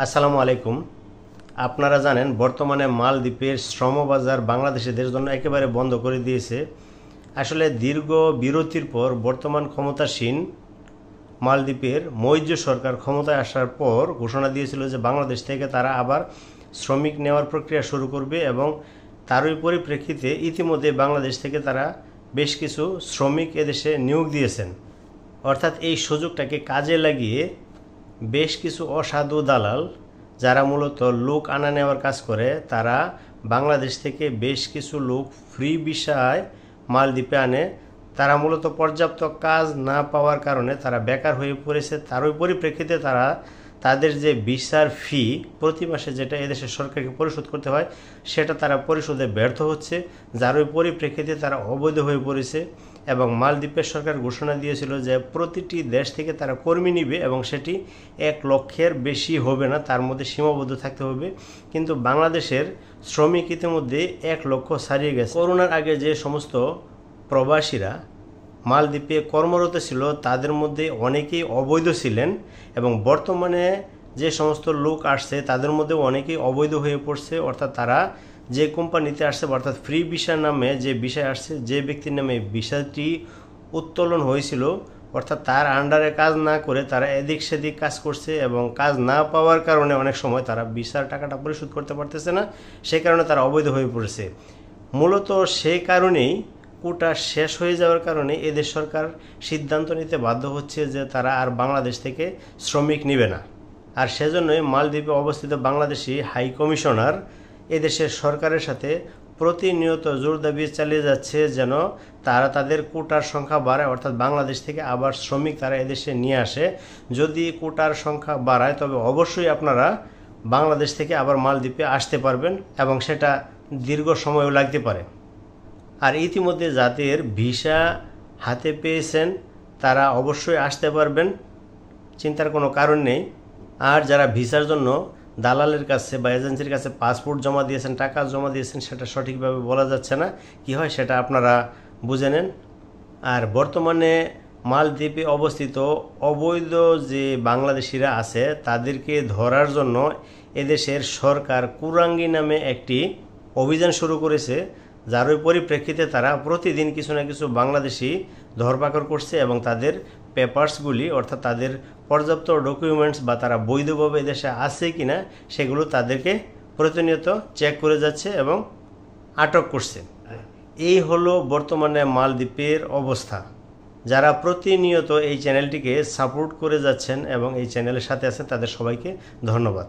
আসসালামু আলাইকুম। আপনারা জানেন বর্তমানে মালদ্বীপের শ্রমবাজার বাংলাদেশিদের জন্য একেবারে বন্ধ করে দিয়েছে। আসলে দীর্ঘ বিরতির পর বর্তমান ক্ষমতাসীন মালদ্বীপের মৌর্য সরকার ক্ষমতায় আসার পর ঘোষণা দিয়েছিল যে বাংলাদেশ থেকে তারা আবার শ্রমিক নেওয়ার প্রক্রিয়া শুরু করবে এবং তারই পরিপ্রেক্ষিতে ইতিমধ্যে বাংলাদেশ থেকে তারা বেশ কিছু শ্রমিক এদেশে নিয়োগ দিয়েছেন। অর্থাৎ এই সুযোগটাকে কাজে লাগিয়ে বেশ কিছু অসাধু দালাল যারা মূলত লোক আনা নেওয়ার কাজ করে তারা বাংলাদেশ থেকে বেশ কিছু লোক ফ্রি ভিসায় মালদ্বীপে আনে। তারা মূলত পর্যাপ্ত কাজ না পাওয়ার কারণে তারা বেকার হয়ে পড়েছে। তারই পরিপ্রেক্ষিতে তারা তাদের যে ভিসার ফি প্রতি মাসে যেটা এদেশের সরকারকে পরিশোধ করতে হয় সেটা তারা পরিশোধে ব্যর্থ হচ্ছে, যার ওই পরিপ্রেক্ষিতে তারা অবৈধ হয়ে পড়েছে। এবং মালদ্বীপের সরকার ঘোষণা দিয়েছিল যে প্রতিটি দেশ থেকে তারা কর্মী নিবে এবং সেটি 1 লক্ষের বেশি হবে না, তার মধ্যে সীমাবদ্ধ থাকতে হবে। কিন্তু বাংলাদেশের শ্রমিক ইতিমধ্যে 1 লক্ষ ছাড়িয়ে গেছে। করোনার আগে যে সমস্ত প্রবাসীরা মালদ্বীপে কর্মরত ছিল তাদের মধ্যে অনেকেই অবৈধ ছিলেন এবং বর্তমানে যে সমস্ত লোক আসছে তাদের মধ্যে অনেকেই অবৈধ হয়ে পড়ছে। অর্থাৎ তারা যে কোম্পানিতে আসছে, অর্থাৎ ফ্রি ভিসা নামে যে ভিসায় আসছে, যে ব্যক্তির নামে ভিসাটি উত্তোলন হয়েছিল, অর্থাৎ তার আন্ডারে কাজ না করে তারা এদিক সেদিক কাজ করছে এবং কাজ না পাওয়ার কারণে অনেক সময় তারা ভিসার টাকাটা পরিশোধ করতে পারতেছে না, সেই কারণে তারা অবৈধ হয়ে পড়েছে। মূলত সেই কারণেই কোটা শেষ হয়ে যাওয়ার কারণে এদেশ সরকার সিদ্ধান্ত নিতে বাধ্য হচ্ছে যে তারা আর বাংলাদেশ থেকে শ্রমিক নেবে না। আর সেজন্যই মালদ্বীপে অবস্থিত বাংলাদেশি হাই কমিশনার এদেশের সরকারের সাথে প্রতিনিয়ত জোর দাবি চালিয়ে যাচ্ছে যেন তারা তাদের কোটার সংখ্যা বাড়ায়, অর্থাৎ বাংলাদেশ থেকে আবার শ্রমিক তারা এদেশে নিয়ে আসে। যদি কোটার সংখ্যা বাড়ায় তবে অবশ্যই আপনারা বাংলাদেশ থেকে আবার মালদ্বীপে আসতে পারবেন এবং সেটা দীর্ঘ সময়ও লাগতে পারে। আর ইতিমধ্যে যাদের ভিসা হাতে পেয়েছেন তারা অবশ্যই আসতে পারবেন, চিন্তার কোনো কারণ নেই। আর যারা ভিসার জন্য দালালের কাছে বা এজেন্সির কাছে পাসপোর্ট জমা দিয়েছেন, টাকা জমা দিয়েছেন, সেটা সঠিকভাবে বলা যাচ্ছে না, কি হয় সেটা আপনারা বুঝে নেন। আর বর্তমানে মালদ্বীপে অবস্থিত অবৈধ যে বাংলাদেশিরা আছে তাদেরকে ধরার জন্য এদেশের সরকার কুরাঙ্গি নামে একটি অভিযান শুরু করেছে, যার ওই পরিপ্রেক্ষিতে তারা প্রতিদিন কিছু না কিছু বাংলাদেশি ধরপাকড় করছে এবং তাদের পেপারসগুলি, অর্থাৎ তাদের পর্যাপ্ত ডকুমেন্টস বা তারা বৈধভাবে দেশে আছে কিনা সেগুলো তাদেরকে প্রতিনিয়ত চেক করে যাচ্ছে এবং আটক করছে। এই হলো বর্তমানে মালদ্বীপের অবস্থা। যারা প্রতিনিয়ত এই চ্যানেলটিকে সাপোর্ট করে যাচ্ছেন এবং এই চ্যানেলের সাথে আছেন তাদের সবাইকে ধন্যবাদ।